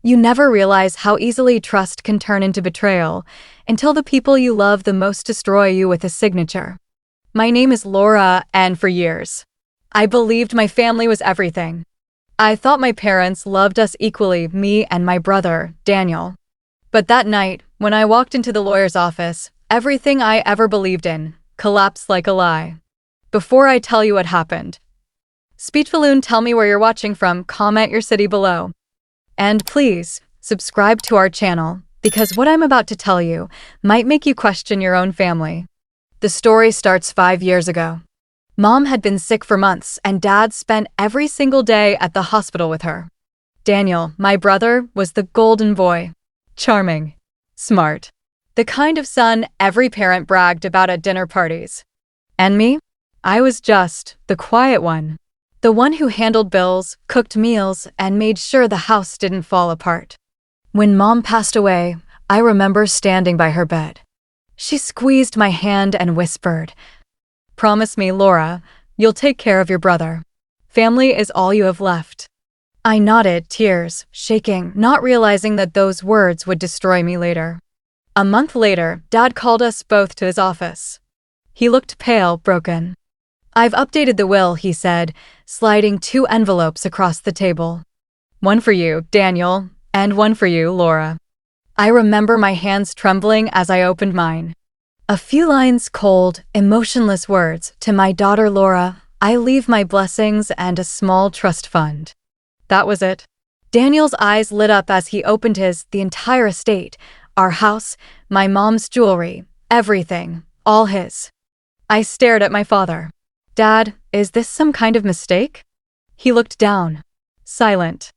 You never realize how easily trust can turn into betrayal until the people you love the most destroy you with a signature. My name is Laura, and for years, I believed my family was everything. I thought my parents loved us equally, me and my brother, Daniel. But that night, when I walked into the lawyer's office, everything I ever believed in collapsed like a lie. Before I tell you what happened, Speech Balloon, tell me where you're watching from, comment your city below. And please, subscribe to our channel, because what I'm about to tell you might make you question your own family. The story starts 5 years ago. Mom had been sick for months, and Dad spent every single day at the hospital with her. Daniel, my brother, was the golden boy. Charming. Smart. The kind of son every parent bragged about at dinner parties. And me? I was just the quiet one. The one who handled bills, cooked meals, and made sure the house didn't fall apart. When Mom passed away, I remember standing by her bed. She squeezed my hand and whispered, "Promise me, Laura, you'll take care of your brother. Family is all you have left." I nodded, tears shaking, not realizing that those words would destroy me later. A month later, Dad called us both to his office. He looked pale, broken. "I've updated the will," he said, sliding 2 envelopes across the table. "One for you, Daniel, and one for you, Laura." I remember my hands trembling as I opened mine. A few lines, cold, emotionless words. "To my daughter Laura, I leave my blessings and a small trust fund." That was it. Daniel's eyes lit up as he opened the entire estate, our house, my mom's jewelry, everything, all his. I stared at my father. "Dad, is this some kind of mistake?" He looked down, silent.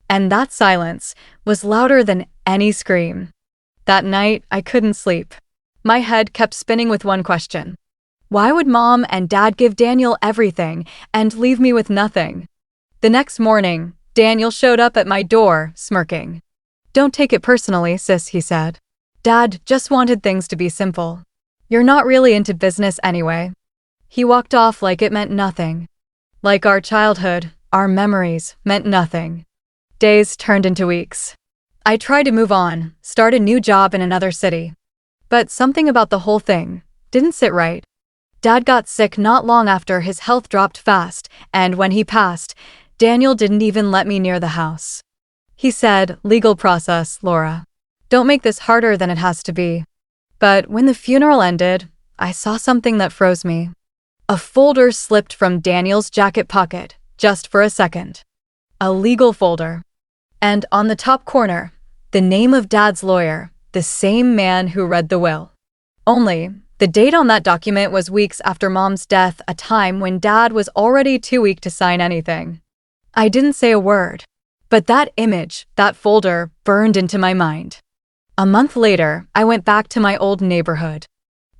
And that silence was louder than any scream. That night, I couldn't sleep. My head kept spinning with one question. Why would Mom and Dad give Daniel everything and leave me with nothing? The next morning, Daniel showed up at my door, smirking. "Don't take it personally, sis," he said. "Dad just wanted things to be simple. You're not really into business anyway." He walked off like it meant nothing. Like our childhood, our memories meant nothing. Days turned into weeks. I tried to move on, start a new job in another city. But something about the whole thing didn't sit right. Dad got sick not long after. His health dropped fast, and when he passed, Daniel didn't even let me near the house. He said, "Legal process, Laura. Don't make this harder than it has to be." But when the funeral ended, I saw something that froze me. A folder slipped from Daniel's jacket pocket, just for a second. A legal folder. And on the top corner, the name of Dad's lawyer, the same man who read the will. Only, the date on that document was weeks after Mom's death, a time when Dad was already too weak to sign anything. I didn't say a word. But that image, that folder, burned into my mind. A month later, I went back to my old neighborhood.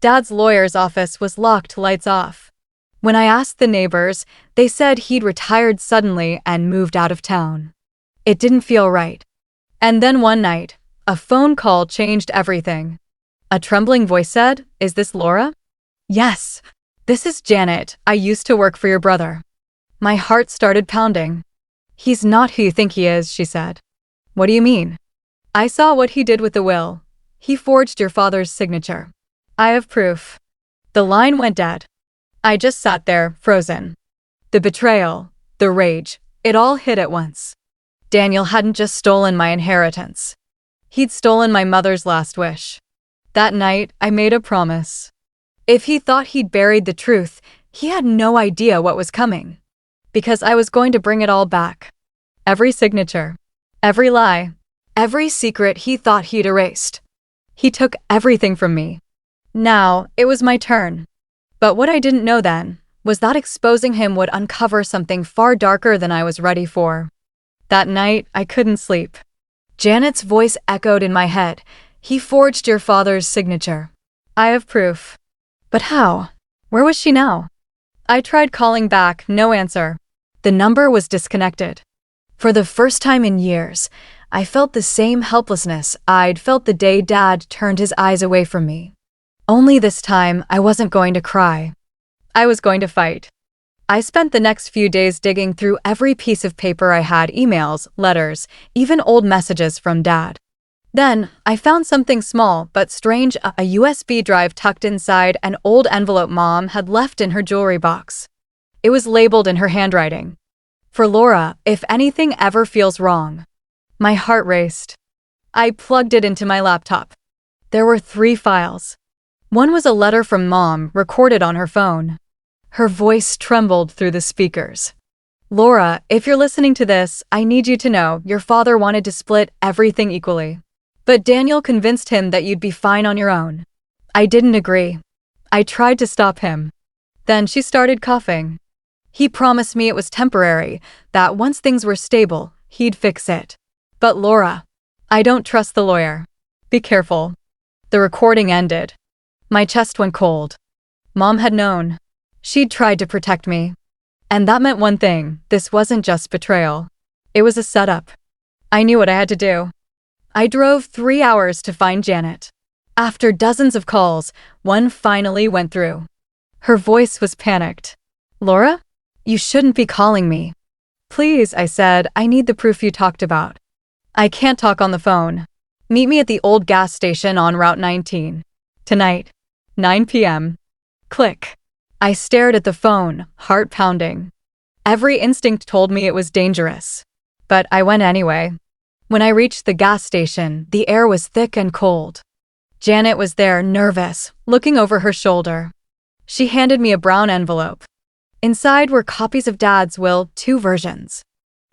Dad's lawyer's office was locked, lights off. When I asked the neighbors, they said he'd retired suddenly and moved out of town. It didn't feel right. And then one night, a phone call changed everything. A trembling voice said, "Is this Laura?" "Yes. This is Janet. I used to work for your brother." My heart started pounding. "He's not who you think he is," she said. "What do you mean?" "I saw what he did with the will. He forged your father's signature. I have proof." The line went dead. I just sat there, frozen. The betrayal, the rage, it all hit at once. Daniel hadn't just stolen my inheritance. He'd stolen my mother's last wish. That night, I made a promise. If he thought he'd buried the truth, he had no idea what was coming. Because I was going to bring it all back. Every signature, every lie, every secret he thought he'd erased. He took everything from me. Now, it was my turn. But what I didn't know then was that exposing him would uncover something far darker than I was ready for. That night, I couldn't sleep. Janet's voice echoed in my head. "He forged your father's signature. I have proof." But how? Where was she now? I tried calling back, no answer. The number was disconnected. For the first time in years, I felt the same helplessness I'd felt the day Dad turned his eyes away from me. Only this time, I wasn't going to cry. I was going to fight. I spent the next few days digging through every piece of paper I had, emails, letters, even old messages from Dad. Then, I found something small but strange, a USB drive tucked inside an old envelope Mom had left in her jewelry box. It was labeled in her handwriting. For Laura, if anything ever feels wrong. My heart raced. I plugged it into my laptop. There were 3 files. One was a letter from Mom recorded on her phone. Her voice trembled through the speakers. Laura, if you're listening to this, I need you to know your father wanted to split everything equally. But Daniel convinced him that you'd be fine on your own. I didn't agree. I tried to stop him. Then she started coughing. He promised me it was temporary, that once things were stable, he'd fix it. But Laura, I don't trust the lawyer. Be careful. The recording ended. My chest went cold. Mom had known. She'd tried to protect me. And that meant one thing, this wasn't just betrayal. It was a setup. I knew what I had to do. I drove 3 hours to find Janet. After dozens of calls, one finally went through. Her voice was panicked. Laura? You shouldn't be calling me. Please, I said, I need the proof you talked about. I can't talk on the phone. Meet me at the old gas station on Route 19. Tonight. 9 p.m. Click. I stared at the phone, heart pounding. Every instinct told me it was dangerous. But I went anyway. When I reached the gas station, the air was thick and cold. Janet was there, nervous, looking over her shoulder. She handed me a brown envelope. Inside were copies of Dad's will, 2 versions.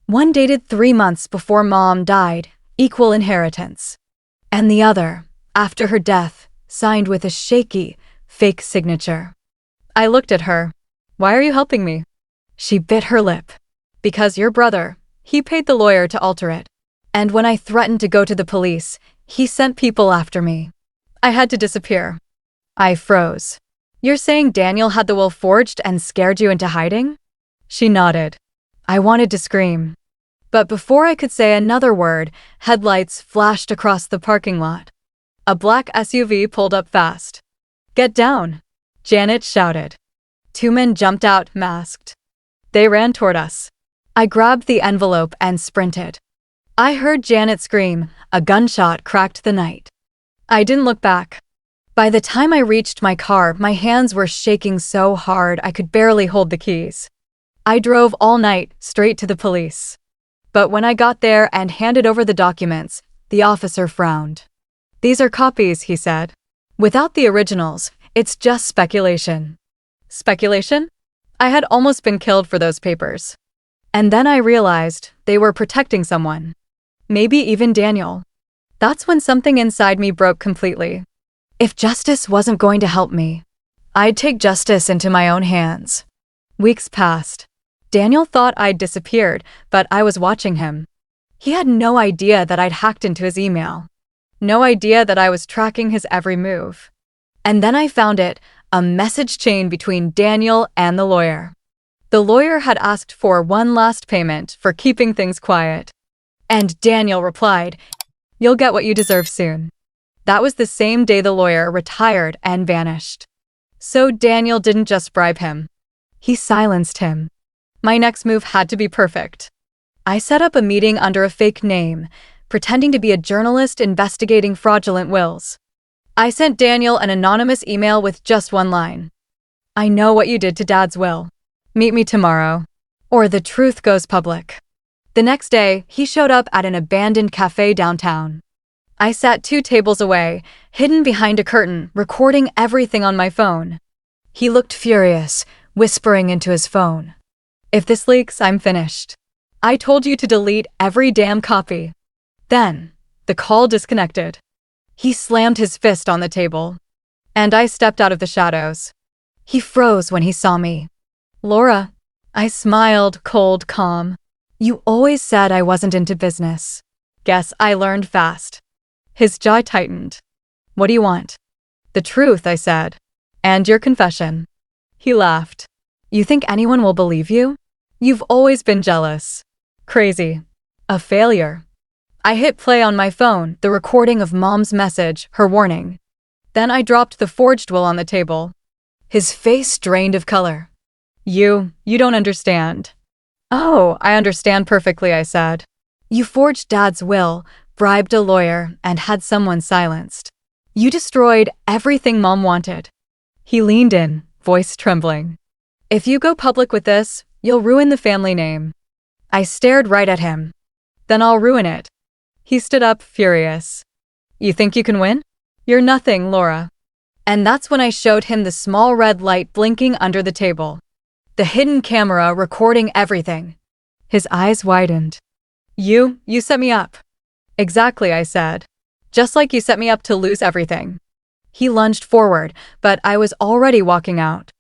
One dated 3 months before Mom died, equal inheritance. And the other, after her death, signed with a shaky, fake signature. I looked at her. Why are you helping me? She bit her lip. Because your brother, he paid the lawyer to alter it. And when I threatened to go to the police, he sent people after me. I had to disappear. I froze. You're saying Daniel had the will forged and scared you into hiding? She nodded. I wanted to scream. But before I could say another word, headlights flashed across the parking lot. A black SUV pulled up fast. Get down, Janet shouted. 2 men jumped out, masked. They ran toward us. I grabbed the envelope and sprinted. I heard Janet scream. A gunshot cracked the night. I didn't look back. By the time I reached my car, my hands were shaking so hard I could barely hold the keys. I drove all night, straight to the police. But when I got there and handed over the documents, the officer frowned. These are copies, he said. Without the originals, it's just speculation. Speculation? I had almost been killed for those papers. And then I realized they were protecting someone. Maybe even Daniel. That's when something inside me broke completely. If justice wasn't going to help me, I'd take justice into my own hands. Weeks passed. Daniel thought I'd disappeared, but I was watching him. He had no idea that I'd hacked into his email. No idea that I was tracking his every move. And then I found it, a message chain between Daniel and the lawyer. The lawyer had asked for one last payment for keeping things quiet. And Daniel replied, "You'll get what you deserve soon." That was the same day the lawyer retired and vanished. So Daniel didn't just bribe him. He silenced him. My next move had to be perfect. I set up a meeting under a fake name, pretending to be a journalist investigating fraudulent wills. I sent Daniel an anonymous email with just one line. I know what you did to Dad's will. Meet me tomorrow, or the truth goes public. The next day, he showed up at an abandoned cafe downtown. I sat 2 tables away, hidden behind a curtain, recording everything on my phone. He looked furious, whispering into his phone. If this leaks, I'm finished. I told you to delete every damn copy. Then, the call disconnected. He slammed his fist on the table. And I stepped out of the shadows. He froze when he saw me. Laura. I smiled, cold, calm. You always said I wasn't into business. Guess I learned fast. His jaw tightened. What do you want? The truth, I said. And your confession. He laughed. You think anyone will believe you? You've always been jealous. Crazy. A failure. I hit play on my phone, the recording of Mom's message, her warning. Then I dropped the forged will on the table. His face drained of color. You don't understand. Oh, I understand perfectly, I said. You forged Dad's will, bribed a lawyer, and had someone silenced. You destroyed everything Mom wanted. He leaned in, voice trembling. If you go public with this, you'll ruin the family name. I stared right at him. Then I'll ruin it. He stood up, furious. You think you can win? You're nothing, Laura. And that's when I showed him the small red light blinking under the table. The hidden camera recording everything. His eyes widened. You set me up. Exactly, I said. Just like you set me up to lose everything. He lunged forward, but I was already walking out.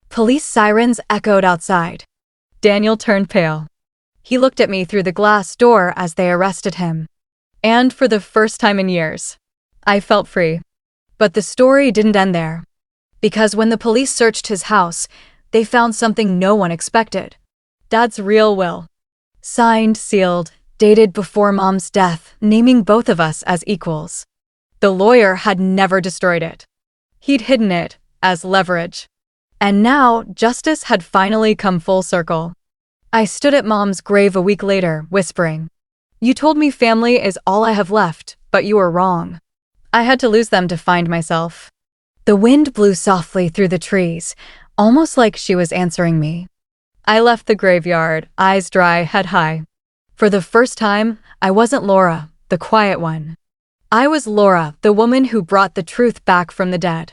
Police sirens echoed outside. Daniel turned pale. He looked at me through the glass door as they arrested him. And for the first time in years, I felt free. But the story didn't end there. Because when the police searched his house, they found something no one expected. Dad's real will. Signed, sealed, dated before Mom's death, naming both of us as equals. The lawyer had never destroyed it. He'd hidden it as leverage. And now, justice had finally come full circle. I stood at Mom's grave a week later, whispering, You told me family is all I have left, but you were wrong. I had to lose them to find myself. The wind blew softly through the trees, almost like she was answering me. I left the graveyard, eyes dry, head high. For the first time, I wasn't Laura, the quiet one. I was Laura, the woman who brought the truth back from the dead.